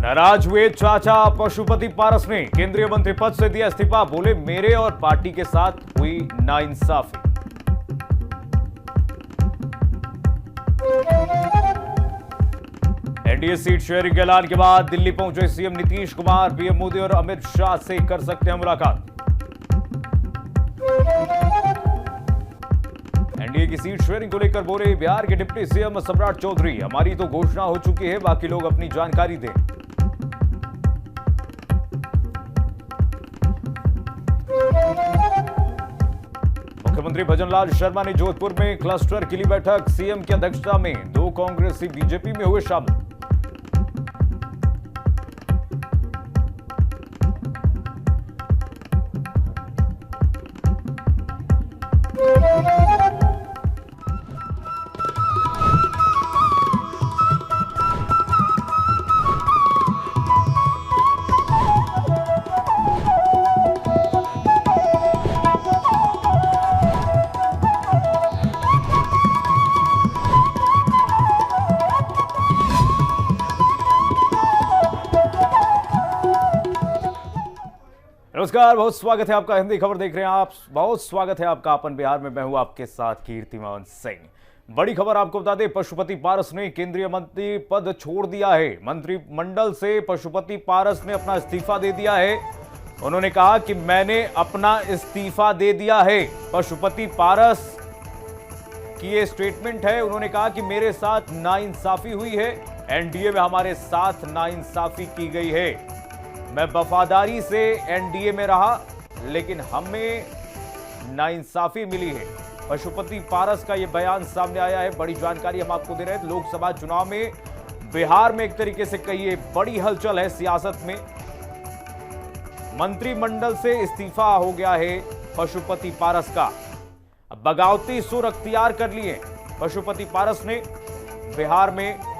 नाराज हुए चाचा पशुपति पारस ने केंद्रीय मंत्री पद से दिया इस्तीफा। बोले मेरे और पार्टी के साथ हुई नाइंसाफी। एनडीए सीट शेयरिंग के ऐलान के बाद दिल्ली पहुंचे सीएम नीतीश कुमार। पीएम मोदी और अमित शाह से कर सकते हैं मुलाकात। एनडीए की सीट शेयरिंग को लेकर बोले बिहार के डिप्टी सीएम सम्राट चौधरी, हमारी तो घोषणा हो चुकी है, बाकी लोग अपनी जानकारी दें। मुख्यमंत्री भजनलाल शर्मा ने जोधपुर में क्लस्टर के लिए बैठक। सीएम की अध्यक्षता में 2 कांग्रेसी बीजेपी में हुए शामिल। नमस्कार, बहुत स्वागत है आपका। हिंदी खबर देख रहे हैं आप। बहुत स्वागत है आपका अपन बिहार में। मैं हूं आपके साथ कीर्तिमान सिंह। बड़ी खबर आपको बता दें, पशुपति पारस ने केंद्रीय मंत्री पद छोड़ दिया है। मंत्रिमंडल से पशुपति पारस ने अपना इस्तीफा दे दिया है। उन्होंने कहा कि मैंने अपना इस्तीफा दे दिया है। पशुपति पारस की ये स्टेटमेंट है। उन्होंने कहा कि मेरे साथ नाइंसाफी हुई है, एनडीए में हमारे साथ नाइंसाफी की गई है। मैं वफादारी से एनडीए में रहा, लेकिन हमें नाइंसाफी मिली है। पशुपति पारस का यह बयान सामने आया है। बड़ी जानकारी हम आपको दे रहे हैं। लोकसभा चुनाव में बिहार में एक तरीके से कहिए बड़ी हलचल है सियासत में। मंत्रिमंडल से इस्तीफा हो गया है पशुपति पारस का। बगावती सुर अख्तियार कर लिए पशुपति पारस ने बिहार में।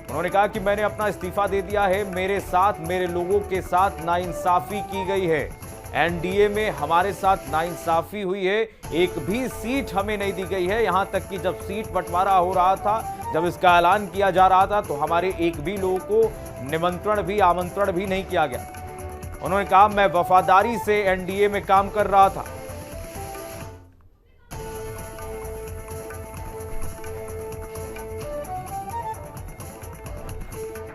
उन्होंने कहा कि मैंने अपना इस्तीफा दे दिया है। मेरे साथ, मेरे लोगों के साथ नाइंसाफी की गई है। एनडीए में हमारे साथ नाइंसाफी हुई है। एक भी सीट हमें नहीं दी गई है। यहां तक कि जब सीट बंटवारा हो रहा था, जब इसका ऐलान किया जा रहा था, तो हमारे एक भी लोगों को निमंत्रण भी, आमंत्रण भी नहीं किया गया। उन्होंने कहा मैं वफादारी से एनडीए में काम कर रहा था।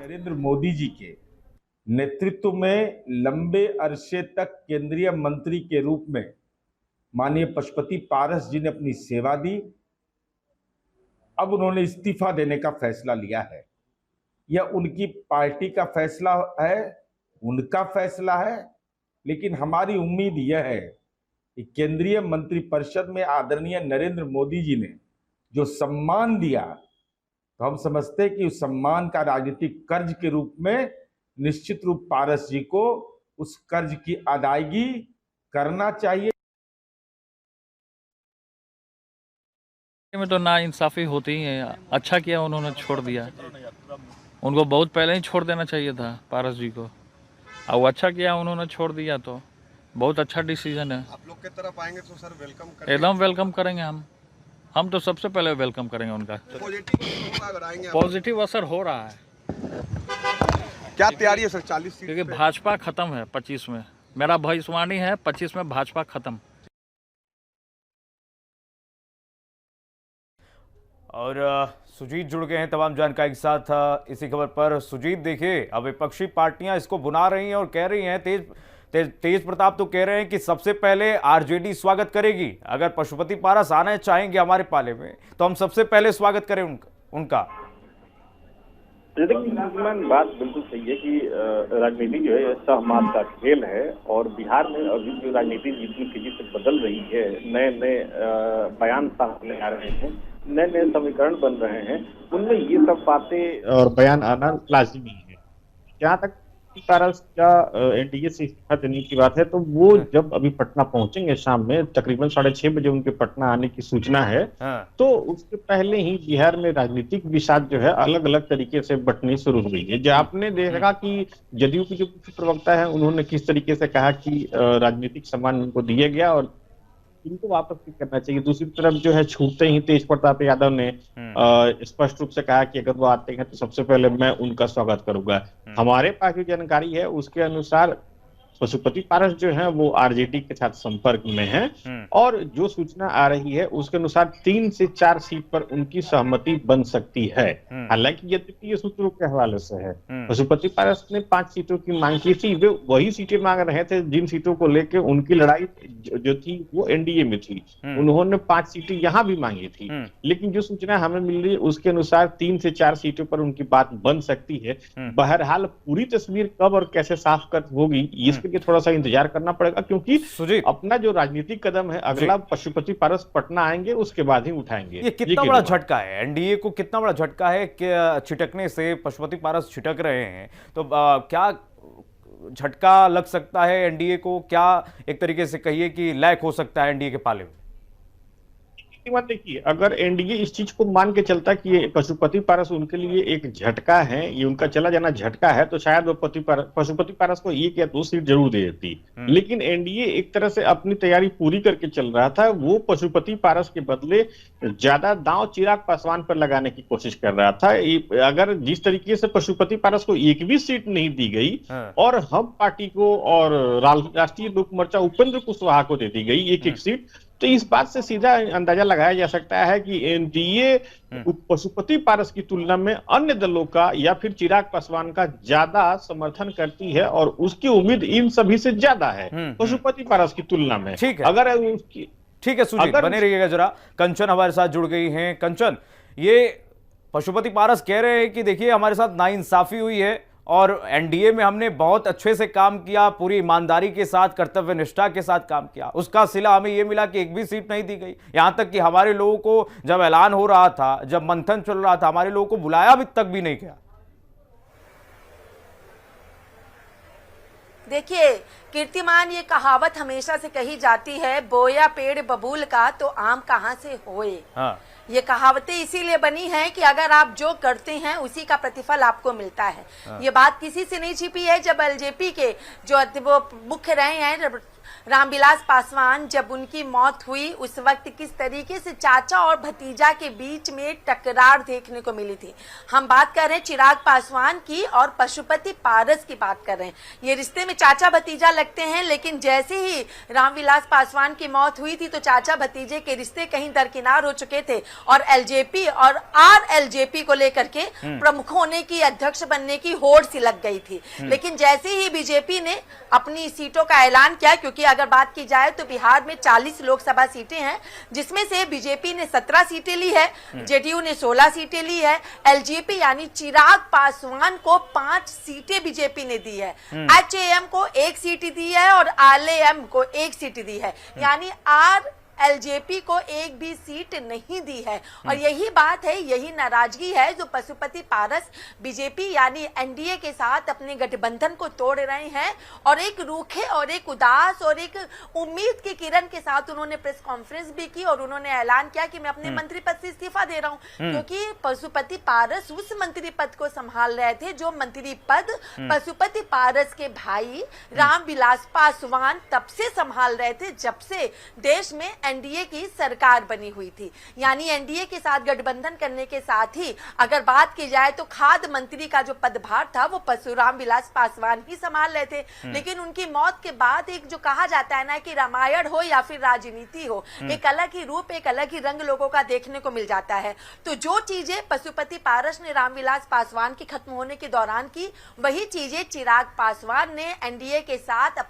नरेंद्र मोदी जी के नेतृत्व में लंबे अरसे तक केंद्रीय मंत्री के रूप में माननीय पशुपति पारस जी ने अपनी सेवा दी। अब उन्होंने इस्तीफा देने का फैसला लिया है। यह उनकी पार्टी का फैसला है, उनका फैसला है, लेकिन हमारी उम्मीद यह है कि केंद्रीय मंत्रिपरिषद में आदरणीय नरेंद्र मोदी जी ने जो सम्मान दिया, तो हम समझते हैं कि उस सम्मान का राजनीतिक कर्ज के रूप में निश्चित रूप पारस जी को उस कर्ज की अदायगी करना चाहिए। में तो नाइंसाफी होती ही है। अच्छा किया उन्होंने छोड़ दिया। उनको बहुत पहले ही छोड़ देना चाहिए था पारस जी को। और वो अच्छा किया उन्होंने छोड़ दिया, तो बहुत अच्छा डिसीजन है। आप लोग की तरफ आएंगे तो सर वेलकम करेंगे। एकदम वेलकम करेंगे हम तो सबसे पहले वेलकम करेंगे उनका। पॉजिटिव असर हो रहा है। क्या तैयारी है सर 40 सीट? क्योंकि भाजपा खत्म है 25 में। मेरा भविष्यवाणी है 25 में भाजपा खत्म। और सुजीत जुड़ गए हैं तमाम जानकारी के साथ इसी खबर पर। सुजीत, देखिए अब विपक्षी पार्टियां इसको बुना रही हैं और कह रही हैं, तेज प्रताप तो कह रहे हैं कि सबसे पहले आरजेडी स्वागत करेगी। अगर पशुपति पारस आना चाहेंगे हमारे पाले में, तो हम सबसे पहले स्वागत करें उनका। बात बिल्कुल सही है कि राजनीति जो है सहमास का खेल है। और बिहार में अभी जो राजनीति जितनी तेजी से बदल रही है, नए नए बयान सामने आ रहे हैं, नए नए समीकरण बन रहे हैं, उनमें ये सब बातें और बयान आना लाजिमी है। जहाँ तक पारस का एनडीए से इस्तीफा देने की बात है, तो वो जब अभी पटना पहुंचेंगे शाम में, तकरीबन 6:30 बजे उनके पटना आने की सूचना है। तो उसके पहले ही बिहार में राजनीतिक विषाद जो है अलग अलग तरीके से बंटनी शुरू हुई है। जो आपने देखा कि जदयू के जो प्रवक्ता है, उन्होंने किस तरीके से कहा कि राजनीतिक सम्मान उनको दिया गया और इनको वापस नहीं करना चाहिए। दूसरी तरफ जो है छूटते ही तेज प्रताप यादव ने स्पष्ट रूप से कहा कि अगर वो आते हैं तो सबसे पहले मैं उनका स्वागत करूंगा। हमारे पास जो जानकारी है उसके अनुसार पशुपति पारस जो है वो आरजेडी के साथ संपर्क में है और जो सूचना आ रही है उसके अनुसार 3 से 4 सीट पर उनकी सहमति बन सकती है। हालांकि यद्यपि ये सूत्रों के हवाले से है, पशुपति पारस ने 5 सीटों की मांग की थी। वे वही सीटें मांग रहे थे जिन सीटों को लेकर उनकी लड़ाई जो थी वो एनडीए में थी। उन्होंने 5 सीटें यहाँ भी मांगी थी, लेकिन जो सूचना हमें मिल रही है उसके अनुसार 3 से 4 सीटों पर उनकी बात बन सकती है। बहरहाल पूरी तस्वीर कब और कैसे साफ कर होगी इसके लिए थोड़ा सा इंतजार करना पड़ेगा, क्योंकि अपना जो राजनीतिक कदम है अगला पशुपति पारस पटना आएंगे उसके बाद ही उठाएंगे। ये कितना बड़ा झटका है एनडीए को, कितना बड़ा झटका है कि छिटकने से पशुपति पारस छिटक रहे हैं, तो क्या झटका लग सकता है एनडीए को? क्या एक तरीके से कहिए कि लैक हो सकता है एनडीए के पाले में? देखिए, अगर एनडीए इस चीज को मान के चलता कि ये पशुपति पारस उनके लिए एक झटका है, ये उनका चला जाना झटका है, तो शायद वो पशुपति पारस को 1 या 2 सीट जरूर दे देती। लेकिन एनडीए एक तरह से अपनी तैयारी पूरी करके चल रहा था। वो पशुपति पारस के बदले ज्यादा दांव चिराग पासवान पर लगाने की कोशिश कर रहा था। अगर जिस तरीके से पशुपति पारस को एक भी सीट नहीं दी गई और हम पार्टी को और राष्ट्रीय लोक मोर्चा उपेंद्र कुशवाहा को दे दी गई 1-1 सीट, तो इस बात से सीधा अंदाजा लगाया जा सकता है कि एनडीए पशुपति पारस की तुलना में अन्य दलों का या फिर चिराग पासवान का ज्यादा समर्थन करती है और उसकी उम्मीद इन सभी से ज्यादा है पशुपति पारस की तुलना में। ठीक है, अगर उसकी ठीक है सुजीत, बने रहिएगा जरा। कंचन हमारे साथ जुड़ गई हैं। कंचन, ये पशुपति पारस कह रहे हैं कि देखिए हमारे साथ नाइंसाफी हुई है और एनडीए में हमने बहुत अच्छे से काम किया, पूरी ईमानदारी के साथ, कर्तव्य निष्ठा के साथ काम किया, उसका सिला हमें यह मिला कि एक भी सीट नहीं दी गई। यहां तक कि हमारे लोगों को जब ऐलान हो रहा था, जब मंथन चल रहा था, हमारे लोगों को बुलाया भी तक भी नहीं गया। देखिए कीर्तिमान, ये कहावत हमेशा से कही जाती है, बोया पेड़ बबूल का तो आम कहां से होए। हाँ। ये कहावतें इसीलिए बनी हैं कि अगर आप जो करते हैं उसी का प्रतिफल आपको मिलता है। हाँ। ये बात किसी से नहीं छिपी है। जब एलजेपी के जो वो मुख्य रहे हैं रामविलास पासवान, जब उनकी मौत हुई उस वक्त किस तरीके से चाचा और भतीजा के बीच में टकरार देखने को मिली थी। हम बात कर रहे हैं चिराग पासवान की और पशुपति पारस की बात कर रहे हैं। ये रिश्ते में चाचा भतीजा लगते हैं, लेकिन जैसे ही रामविलास पासवान की मौत हुई थी तो चाचा भतीजे के रिश्ते कहीं दरकिनार हो चुके थे और एलजेपी और आरएलजेपी को लेकर के प्रमुख होने की, अध्यक्ष बनने की होड़ सी लग गई थी। लेकिन जैसे ही बीजेपी ने अपनी सीटों का ऐलान किया, क्योंकि अगर बात की जाए तो बिहार में 40 लोकसभा सीटें हैं, जिसमें से बीजेपी ने 17 सीटें ली है, जेडीयू ने 16 सीटें ली है, एलजेपी यानी चिराग पासवान को 5 सीटें बीजेपी ने दी है, एचएएम को 1 सीट दी है और आरएलएम को 1 सीट दी है, यानी एलजेपी को 1 भी सीट नहीं दी है। और यही बात है, यही नाराजगी है जो पशुपति पारस बीजेपी यानी एनडीए के साथ अपने गठबंधन को तोड़ रहे हैं। और एक रूखे और एक उदास और एक उम्मीद की किरण के साथ उन्होंने प्रेस कॉन्फ्रेंस भी की और उन्होंने ऐलान किया कि मैं अपने मंत्री पद से इस्तीफा दे रहा हूं, क्योंकि पशुपति पारस उस मंत्री पद को संभाल रहे थे जो मंत्री पद पशुपति पारस के भाई रामविलास पासवान तब से संभाल रहे थे जब से देश में एनडीए की सरकार बनी हुई थी। यानी एनडीए के साथ गठबंधन करने के साथ ही अगर बात की जाए तो खाद्य मंत्री का जो पदभार था वो परशुराम विलास पासवान ही संभाल रहे थे। लेकिन उनकी मौत के बाद एक जो कहा जाता है ना कि रामायण हो या फिर राजनीति हो, एक अलग ही रूप, एक अलग ही रंग लोगों का देखने को मिल जाता है। तो जो चीजें पशुपति पारस ने रामविलास पासवान की खत्म होने के दौरान की, वही चीजें चिराग पासवान ने एनडीए के साथ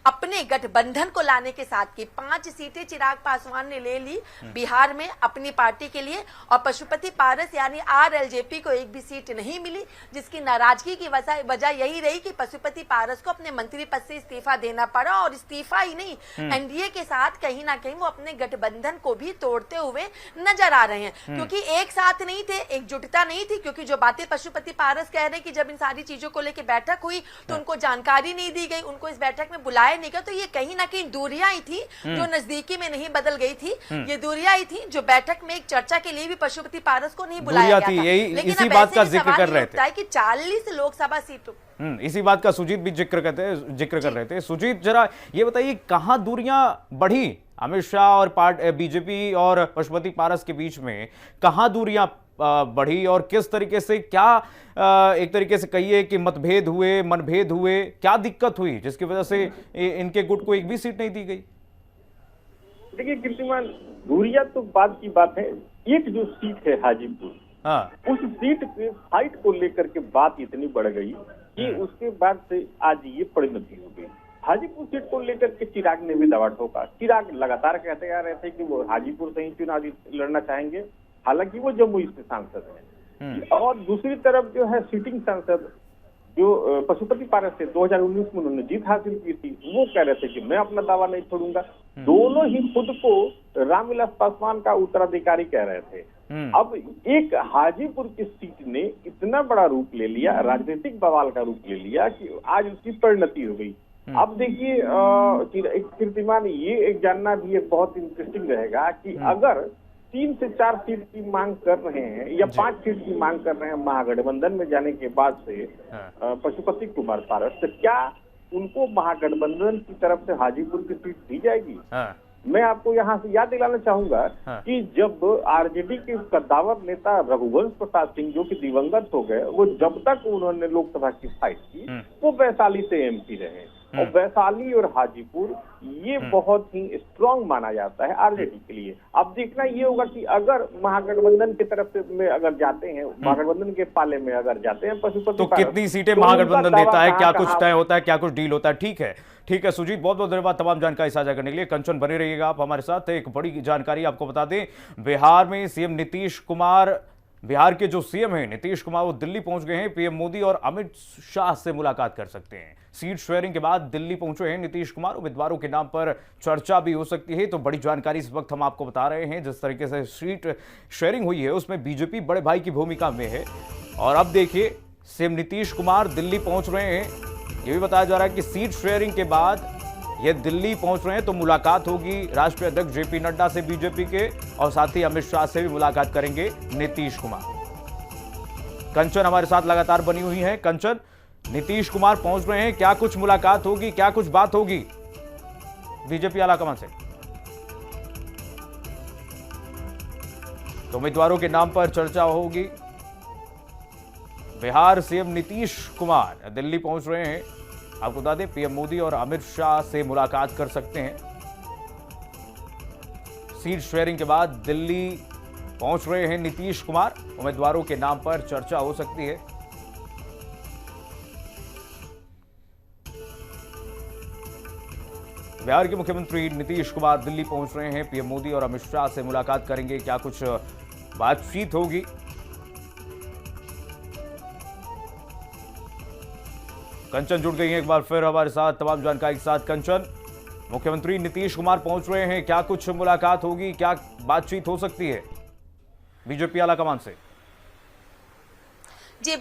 अपने गठबंधन को लाने के साथ की। 5 सीटें चिराग पासवान ने ले ली बिहार में अपनी पार्टी के लिए और पशुपति पारस यानी आरएलजेपी को 1 भी सीट नहीं मिली, जिसकी नाराजगी की वजह यही रही कि पशुपति पारस को अपने मंत्री पद से इस्तीफा देना पड़ा। और इस्तीफा ही नहीं, एनडीए के साथ कहीं ना कहीं वो अपने गठबंधन को भी तोड़ते हुए नजर आ रहे हैं, क्योंकि एक साथ नहीं थे, एकजुटता नहीं थी। क्योंकि जो बातें पशुपति पारस कह रहे हैं कि जब इन सारी चीजों को लेकर बैठक हुई तो उनको जानकारी नहीं दी गई, उनको इस बैठक में बुलाया नहीं गया, तो ये कहीं ना कहीं दूरियां ही थी जो नजदीकी में नहीं बदल गई थी, ये दूरियां ही थी जो बैठक में एक चर्चा के लिए भी पशुपति पारस को नहीं बुलाया गया था। लेकिन इसी बात का जिक्र कर रहे थे कि 40 लोकसभा सीटों, इसी बात का सुजीत भी जिक्र कर रहे थे। सुजीत, जरा ये बताइए कहां दूरियां बढ़ी अमित शाह और बीजेपी और पशुपति पारस के बीच में, कहां दूरियां बढ़ी और किस तरीके से, क्या एक तरीके से कहिए कि मतभेद हुए, मनभेद हुए, क्या दिक्कत हुई जिसकी वजह से इनके गुट को एक भी सीट नहीं दी गई? देखिए कीर्तिमान, दूरिया तो बाद की बात है, एक जो सीट है हाजीपुर, उस सीट के फाइट को लेकर के बात इतनी बढ़ गई कि उसके बाद से आज ये परिणति हो गई। हाजीपुर सीट को लेकर के चिराग ने भी दावा ठोका। चिराग लगातार कहते आ रहे थे कि वो हाजीपुर से ही चुनाव लड़ना चाहेंगे, हालांकि वो जम्मू से सांसद हैं। और दूसरी तरफ जो है सिटिंग सांसद जो पशुपति पारस से 2019 में उन्होंने जीत हासिल की थी, वो कह रहे थे कि मैं अपना दावा नहीं छोड़ूंगा। दोनों ही खुद को रामविलास पासवान का उत्तराधिकारी कह रहे थे। अब एक हाजीपुर की सीट ने इतना बड़ा रूप ले लिया, राजनीतिक बवाल का रूप ले लिया कि आज उसकी परिणति हो गई। अब देखिए कीर्तिमान, ये एक जानना भी एक बहुत इंटरेस्टिंग रहेगा कि अगर 3 से 4 सीट की मांग कर रहे हैं या 5 सीट की मांग कर रहे हैं महागठबंधन में जाने के बाद से पशुपति कुमार पारस, तो क्या उनको महागठबंधन की तरफ से हाजीपुर की सीट दी जाएगी? मैं आपको यहाँ से याद दिलाना चाहूंगा कि जब आरजेडी के कद्दावर नेता रघुवंश प्रसाद सिंह जो कि दिवंगत हो गए, वो जब तक उन्होंने लोकसभा की फाइट की, वो वैशाली से एमपी रहे। और वैशाली और हाजीपुर ये बहुत ही स्ट्रांग माना जाता है आरजेडी के लिए। अब देखना ये होगा कि अगर महागठबंधन की तरफ से में अगर जाते हैं, महागठबंधन के पाले में अगर जाते हैं पशुपति, तो कितनी सीटें महागठबंधन देता है, क्या कुछ तय होता है, क्या कुछ डील होता है? ठीक है सुजीत, बहुत बहुत धन्यवाद तमाम जानकारी साझा करने के लिए। कंचन बने रहिएगा आप हमारे साथ। एक बड़ी जानकारी आपको बता दें, बिहार में सीएम नीतीश कुमार, बिहार के जो सीएम हैं नीतीश कुमार, वो दिल्ली पहुंच गए हैं। पीएम मोदी और अमित शाह से मुलाकात कर सकते हैं। सीट शेयरिंग के बाद दिल्ली पहुंचे हैं नीतीश कुमार, उम्मीदवारों के नाम पर चर्चा भी हो सकती है। तो बड़ी जानकारी इस वक्त हम आपको बता रहे हैं। जिस तरीके से सीट शेयरिंग हुई है उसमें बीजेपी बड़े भाई की भूमिका में है। और अब देखिए सीएम नीतीश कुमार दिल्ली पहुंच रहे हैं। यह भी बताया जा रहा है कि सीट शेयरिंग के बाद ये दिल्ली पहुंच रहे हैं तो मुलाकात होगी राष्ट्रीय अध्यक्ष जेपी नड्डा से बीजेपी के, और साथ ही अमित शाह से भी मुलाकात करेंगे नीतीश कुमार। कंचन हमारे साथ लगातार बनी हुई है। कंचन, नीतीश कुमार पहुंच रहे हैं, क्या कुछ मुलाकात होगी, क्या कुछ बात होगी बीजेपी आलाकमान से? तो उम्मीदवारों के नाम पर चर्चा होगी। बिहार सीएम नीतीश कुमार दिल्ली पहुंच रहे हैं। आपको बता दें पीएम मोदी और अमित शाह से मुलाकात कर सकते हैं। सीट शेयरिंग के बाद दिल्ली पहुंच रहे हैं नीतीश कुमार, उम्मीदवारों के नाम पर चर्चा हो सकती है। बिहार के मुख्यमंत्री नीतीश कुमार दिल्ली पहुंच रहे हैं। पीएम मोदी और अमित शाह से मुलाकात करेंगे, क्या कुछ बातचीत होगी? कंचन जुड़ गई हैं एक बार फिर हमारे साथ तमाम जानकारी के साथ। कंचन, मुख्यमंत्री नीतीश कुमार पहुंच रहे हैं, क्या कुछ मुलाकात होगी, क्या बातचीत हो सकती है बीजेपी आलाकमान से? जी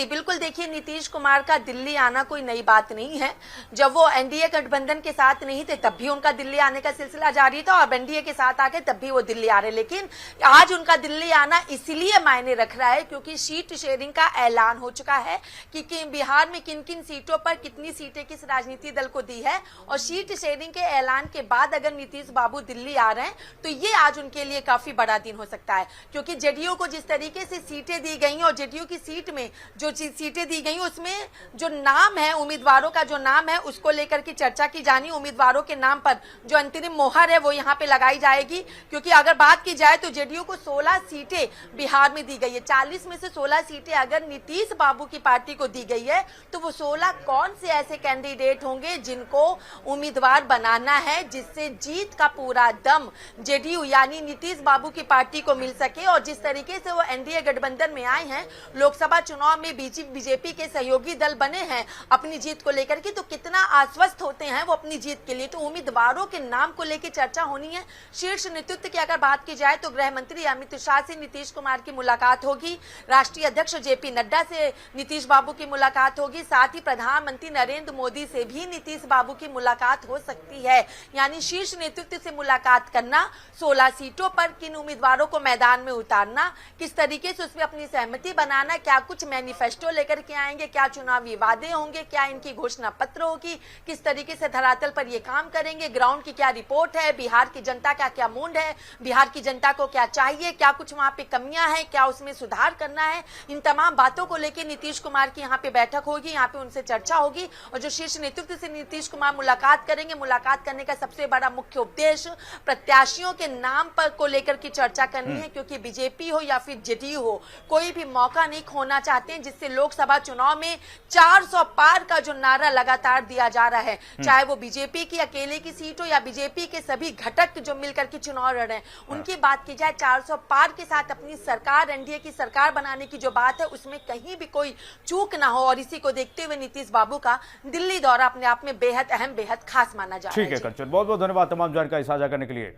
बिल्कुल देखिए, नीतीश कुमार का दिल्ली आना कोई नई बात नहीं है। जब वो एनडीए गठबंधन के साथ नहीं थे तब भी उनका दिल्ली आने का सिलसिला जारी था, और एनडीए के साथ आके तब भी वो दिल्ली आ रहे। लेकिन आज उनका दिल्ली आना इसलिए मायने रख रहा है क्योंकि सीट शेयरिंग का ऐलान हो चुका है कि बिहार में किन किन सीटों पर कितनी सीटें किस राजनीतिक दल को दी है। और सीट शेयरिंग के ऐलान के बाद अगर नीतीश बाबू दिल्ली आ रहे हैं तो ये आज उनके लिए काफी बड़ा दिन हो सकता है, क्योंकि जेडीयू को जिस तरीके से सीटें दी गई और जेडीयू की सीट में जो सीटें दी गई उसमें जो नाम है, उम्मीदवारों का जो नाम है उसको लेकर की चर्चा की जानी। उम्मीदवारों के नाम पर जो अंतरिम मोहर है वो यहाँ पे लगाई जाएगी, क्योंकि अगर बात की जाए तो जेडीयू को 16 सीटें बिहार में दी गई है। 40 में से 16 सीटें अगर नीतीश बाबू की पार्टी को दी गई है तो वो 16 कौन से ऐसे कैंडिडेट होंगे जिनको उम्मीदवार बनाना है, जिससे जीत का पूरा दम जेडीयू यानी नीतीश बाबू की पार्टी को मिल सके। और जिस तरीके से वो एनडीए गठबंधन में आए हैं, लोकसभा चुनाव में में बीजेपी के सहयोगी दल बने हैं अपनी जीत को लेकर के, तो कितना आश्वस्त होते हैं वो अपनी जीत के लिए। तो उम्मीदवारों के नाम को लेकर चर्चा होनी है। शीर्ष नेतृत्व की अगर बात की जाए तो गृह मंत्री अमित शाह से नीतीश कुमार की मुलाकात होगी, राष्ट्रीय अध्यक्ष जेपी नड्डा से नीतीश बाबू की मुलाकात होगी, साथ ही प्रधानमंत्री नरेंद्र मोदी से भी नीतीश बाबू की मुलाकात हो सकती है। यानी शीर्ष नेतृत्व से मुलाकात करना, 16 सीटों पर किन उम्मीदवारों को मैदान में उतारना, किस तरीके से उसमें अपनी सहमति बनाना, क्या कुछ मैनिफेस्टो लेकर के आएंगे, क्या चुनावी वादे होंगे, क्या इनकी घोषणा पत्र होगी, किस तरीके से धरातल पर ये काम करेंगे, ग्राउंड की क्या रिपोर्ट है, बिहार की जनता का क्या मूड है, बिहार की जनता को क्या चाहिए, क्या कुछ वहां पे कमियां हैं, क्या उसमें सुधार करना है, इन तमाम बातों को लेकर नीतीश कुमार की यहाँ पे बैठक होगी, यहाँ पे उनसे चर्चा होगी। और जो शीर्ष नेतृत्व से नीतीश कुमार मुलाकात करेंगे, मुलाकात करने का सबसे बड़ा मुख्य उद्देश्य प्रत्याशियों के नाम पर को लेकर की चर्चा करनी है, क्योंकि बीजेपी हो या फिर जेडीयू हो, कोई भी मौका नहीं खोना चाहते हैं जिससे लोकसभा चुनाव में 400 पार का जो नारा लगातार दिया जा रहा है, चाहे वो बीजेपी की अकेले की सीट हो या बीजेपी के सभी घटक जो मिलकर के चुनाव लड़ रहे हैं, उनकी बात की जाए 400 पार के साथ अपनी सरकार, एनडीए की सरकार बनाने की जो बात है उसमें कहीं भी कोई चूक ना हो। और इसी को देखते हुए नीतीश बाबू का दिल्ली दौरा अपने आप में बेहद अहम, बेहद खास माना जा रहा है। ठीक है कंचन, बहुत बहुत धन्यवाद तमाम जानकारी साझा करने के लिए।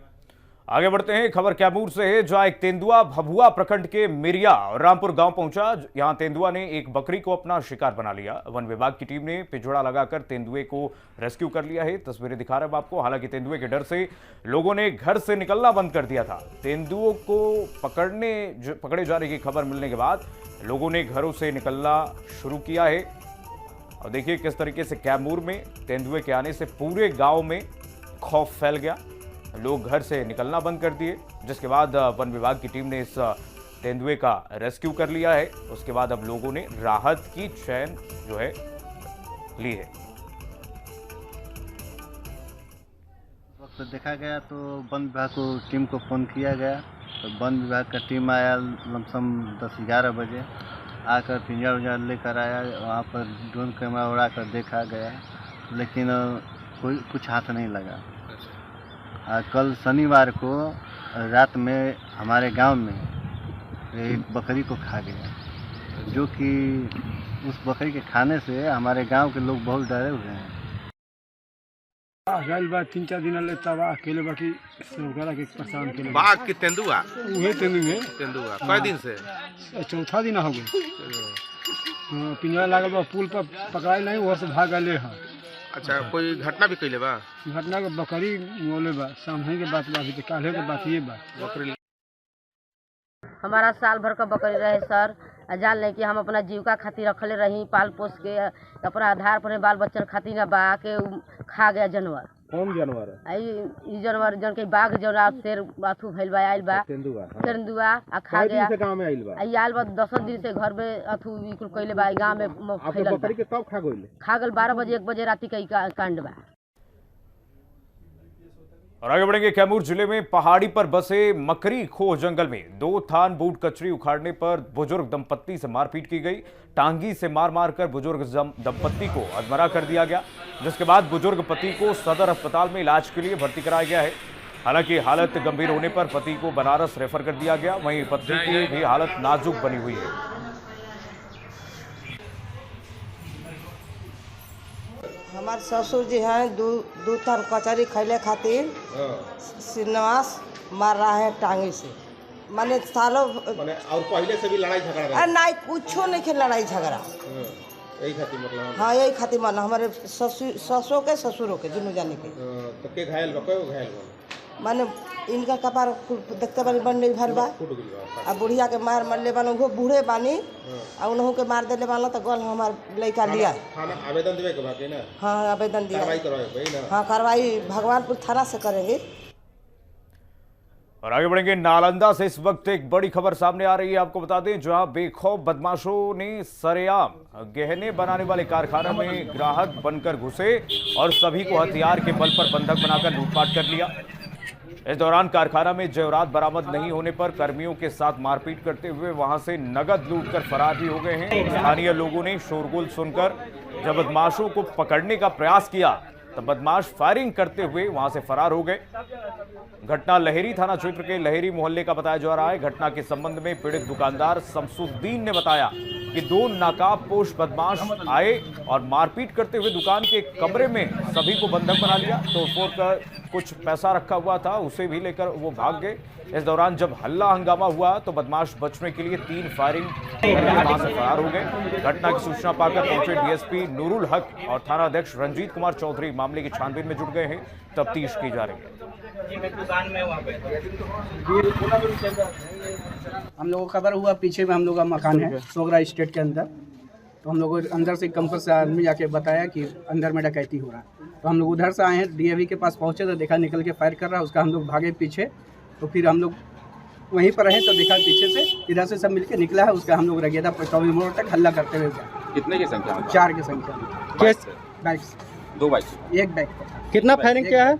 आगे बढ़ते हैं, खबर कैमूर से है, जहां एक तेंदुआ भभुआ प्रखंड के मिरिया और रामपुर गांव पहुंचा। यहां तेंदुआ ने एक बकरी को अपना शिकार बना लिया। वन विभाग की टीम ने पिंजड़ा लगाकर तेंदुए को रेस्क्यू कर लिया है। तस्वीरें दिखा रहे हैं आपको। हालांकि तेंदुए के डर से लोगों ने घर से निकलना बंद कर दिया था। तेंदुओं को पकड़े जाने की खबर मिलने के बाद लोगों ने घरों से निकलना शुरू किया है। और देखिए किस तरीके से कैमूर में तेंदुए के आने से पूरे गांव में खौफ फैल गया। लोग घर से निकलना बंद कर दिए, जिसके बाद वन विभाग की टीम ने इस तेंदुए का रेस्क्यू कर लिया है। उसके बाद अब लोगों ने राहत की चैन जो है ली है। वक्त देखा गया तो वन विभाग को टीम को फोन किया गया, तो वन विभाग का टीम आया लमसम 10-11 बजे, आकर पिंजरा उंजरा लेकर आया। वहाँ पर ड्रोन कैमरा उड़ा कर देखा गया, लेकिन कोई कुछ हाथ नहीं लगा। कल शनिवार को रात में हमारे गांव में एक बकरी को खा गया, जो कि उस बकरी के खाने से हमारे गांव के लोग बहुत डरे हुए हैं। गल बा 3-4 दिन ले तब अकेले बाकी सरकार के परेशान के बाघ के तेंदुआ उहे तेंदुआ कई दिन से चौथा दिन हो गए। पिंजरा लागल बा, पुल पर पकड़ाई नहीं, वहाँ से भाग गए हैं। अच्छा, कोई घटना भी कैले बा? घटना के बकरी मोले बा, सामने के बात बा, काले के बात ये बा। बकरी हमारा साल भर का बकरी रहे सर, जान ले कि हम अपना जीविका खातिर रखले रही, पाल पोस के अपना आधार पर बाल बच्चन खातिर ना बा के खा गया जानवर। कौन जानवर है? ई जानवर जन के बाघ जौना शेर अथु भइल बा, आइल बा तेंदुआ आ खा गया। गांव में आइल बा? आइल बा 10 दिन से घर में अथु बिल्कुल कइले बा, गांव में फैलल बा। बकरी के कब खा गइल? खा गल 12 बजे 1 बजे रात के कांड बा। और आगे बढ़ेंगे, कैमूर जिले में पहाड़ी पर बसे मकरी खोह जंगल में 2 थान बूट कचरी उखाड़ने पर बुजुर्ग दंपत्ति से मारपीट की गई। टांगी से मार मार कर बुजुर्ग दंपत्ति को अधमरा कर दिया गया, जिसके बाद बुजुर्ग पति को सदर अस्पताल में इलाज के लिए भर्ती कराया गया है। हालांकि हालत गंभीर होने पर पति को बनारस रेफर कर दिया गया, वहीं पत्नी की भी हालत नाजुक बनी हुई है। हमारे ससुर जी हैं, दो थान कचहरी खैले खातिर श्रीनिवास मार रहा है टांगी से। माने सालों माने और पहले से भी लड़ाई झगड़ा रहा? नहीं, कुछो नहीं के लड़ाई झगड़ा। यही खातिर मतलब? हाँ, यही खातिर माना हमारे ससुरों के ससुरों के दोनों जाने के। तो के घायल बा? कोई घायल बा? माने इनका कपार देखते बानी बन नहीं भर बा, अब बुढ़िया के मार मरले बानो, वो बूढ़े बानी और उन्हों के मार देले बानो, तो गल हमार लड़का लिया। थाना आवेदन देवे के बाकी ना? हाँ, आवेदन दिया। कार्रवाई करवाए ना? हाँ, कार्रवाई भगवानपुर थाना से करेंगे। और आगे बढ़ेंगे, नालंदा से इस वक्त एक बड़ी खबर सामने आ रही है। आपको बता दें, जहां बेखौफ बदमाशों ने सरेआम गहने बनाने वाले कारखाना में ग्राहक बनकर घुसे और सभी को हथियार के बल पर बंधक बनाकर लूटपाट कर लिया। इस दौरान कारखाना में जेवरात बरामद नहीं होने पर कर्मियों के साथ मारपीट करते हुए वहां से नगद लूटकर फरार भी हो गए हैं। स्थानीय लोगों ने शोरगुल सुनकर जब बदमाशों को पकड़ने का प्रयास किया तब बदमाश फायरिंग करते हुए वहां से फरार हो गए। घटना लहेरी थाना क्षेत्र के लहेरी मोहल्ले का बताया जा रहा है। घटना के संबंध में पीड़ित दुकानदार शमसुद्दीन ने बताया कि 2 नकाबपोश बदमाश आए और मारपीट करते हुए दुकान के कमरे में सभी को बंधक बना लिया। तोड़फोड़ कर कुछ पैसा रखा हुआ था उसे भी लेकर वो भाग गए। इस दौरान जब हल्ला हंगामा हुआ तो बदमाश बचने के लिए 3 फायरिंग वहां से फरार हो गए। घटना की सूचना पाकर पहुंचे डीएसपी नूरुल हक और थाना अध्यक्ष रंजीत कुमार चौधरी मामले की छानबीन में जुट गए हैं। तफ्तीश की जा रही है। हम लोगों को खबर हुआ पीछे में हम लोग का मकान है सोगरा स्टेट के अंदर, तो हम लोग अंदर से कंफर्ट से आदमी जाके बताया कि अंदर में डकैती हो रहा है। तो हम लोग उधर से आए हैं, डीएवी के पास पहुंचे तो देखा निकल के फायर कर रहा है। उसका हम लोग भागे पीछे, तो फिर हम लोग वहीं पर रहे तो देखा पीछे से इधर से सब मिलके निकला है। उसका हम लोग रगेदा चौबीस मोड़ तक हल्ला करते हुए गए। कितने की संख्या में? 4 की संख्या में। बाइक 2 बाइक, एक बाइक पर। कितना फायरिंग किया है?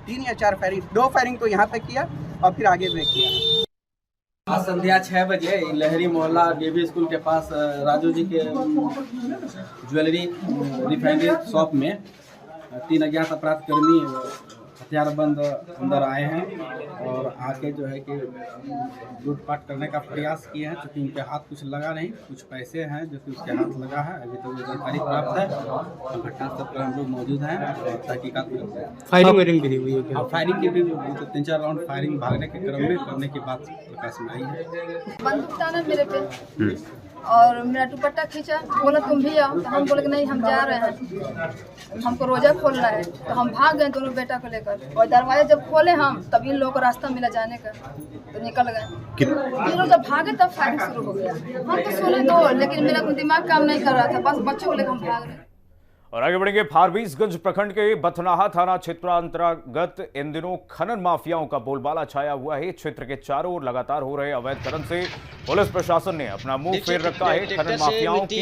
3 या 4 फायरिंग, 2 फायरिंग तो यहाँ पे किया और फिर आगे ब्रेक किया। आज संध्या 6 बजे लहरी मोहल्ला डीएवी स्कूल के पास राजू जी के ज्वेलरी रिफाइनरी शॉप में 3 अज्ञात अपराधकर्मी हथियारबंद अंदर आए हैं और आके जो है कि लूटपाट करने का प्रयास किए हैं। क्योंकि उनके हाथ कुछ लगा नहीं, कुछ पैसे हैं जो कि उसके हाथ लगा है। अभी तो जानकारी प्राप्त है और घटनास्थल पर हम लोग मौजूद हैं और तहकीकात में लगे हैं। फायरिंग भी हुई है? फायरिंग की भी 3-4 राउंड फायरिंग भागने के क्रम में करने की बात प्रकाश में आई है। बंदूक ताना मेरे पे और मेरा दुपट्टा खींचा, बोला तुम भी आओ। तो हम बोले कि नहीं हम जा रहे हैं, हमको रोजा खोलना है। तो हम भाग गए दोनों बेटा को लेकर और दरवाजा जब खोले हम तब इन लोगों को रास्ता मिला जाने का तो निकल गए। ये लोग जब भागे तब फायरिंग शुरू हो गया। हम तो सुने तो लेकिन मेरा दिमाग काम नहीं कर रहा था, बस बच्चों को लेकर हम भाग रहे। और आगे बढ़ेंगे। फारबिसगंज प्रखंड के बथनाहा थाना क्षेत्र अंतर्गत इन दिनों खनन माफियाओं का बोलबाला छाया हुआ है। क्षेत्र के चारों ओर लगातार हो रहे अवैध खनन से पुलिस प्रशासन ने अपना मुंह फेर रखा है। खनन माफियाओं की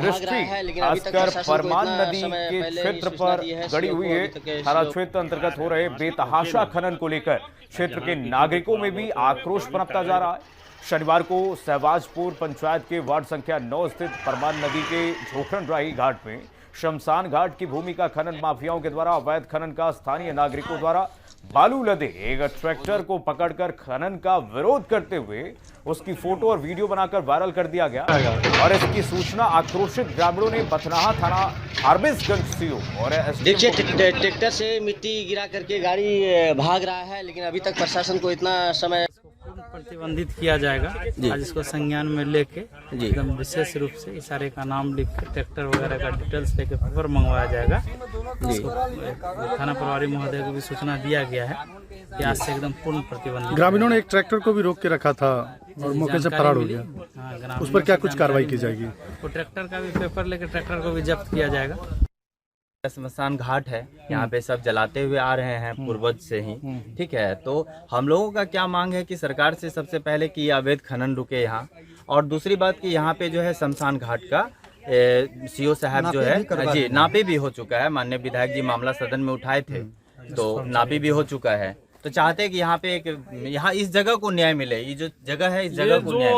दृष्टि खासकर परमान नदी के क्षेत्र पर गड़ी हुई है। थाना क्षेत्र अंतर्गत हो रहे बेतहाशा खनन को लेकर क्षेत्र के नागरिकों में भी आक्रोश पनपता जा रहा है। शनिवार को सहवाजपुर पंचायत के वार्ड संख्या 9 स्थित परमान नदी के झोखरनराही घाट में शमशान घाट की भूमि का खनन माफियाओं के द्वारा अवैध खनन का स्थानीय नागरिकों द्वारा बालू लदे एक ट्रैक्टर को पकड़कर खनन का विरोध करते हुए उसकी फोटो और वीडियो बनाकर वायरल कर दिया गया। और इसकी सूचना आक्रोशित ग्रामीणों ने बथनाहा थाना फारबिसगंज सीओ और देखिए ट्रैक्टर से मिट्टी गिरा करके गाड़ी भाग रहा है, लेकिन अभी तक प्रशासन को इतना समय प्रतिबंधित किया जाएगा। आज इसको संज्ञान में लेके एकदम विशेष रूप से इशारे का नाम लिख कर ट्रैक्टर वगैरह का डिटेल्स लेके पेपर मंगवाया जाएगा। थाना प्रभारी महोदय को भी सूचना दिया गया है कि आज से एकदम पूर्ण प्रतिबंधित। ग्रामीणों ने एक ट्रैक्टर को भी रोक के रखा था और मौके से फरार हो गया। उस पर क्या कुछ कार्रवाई की जाएगी? वो ट्रैक्टर का भी पेपर लेकर ट्रैक्टर को भी जब्त किया जाएगा। शमशान घाट है, यहाँ पे सब जलाते हुए आ रहे हैं पूर्वज से ही। ठीक है, तो हम लोगों का क्या मांग है कि सरकार से सबसे पहले कि अवैध खनन रुके यहाँ, और दूसरी बात कि यहाँ पे जो है शमशान घाट का सीओ साहब जो है जी नापे भी हो चुका है। माननीय विधायक जी मामला सदन में उठाए थे तो नापे भी हो चुका है। तो चाहते हैं कि यहाँ पे एक यहाँ इस जगह को न्याय मिले। ये जो जगह है इस जगह को न्याय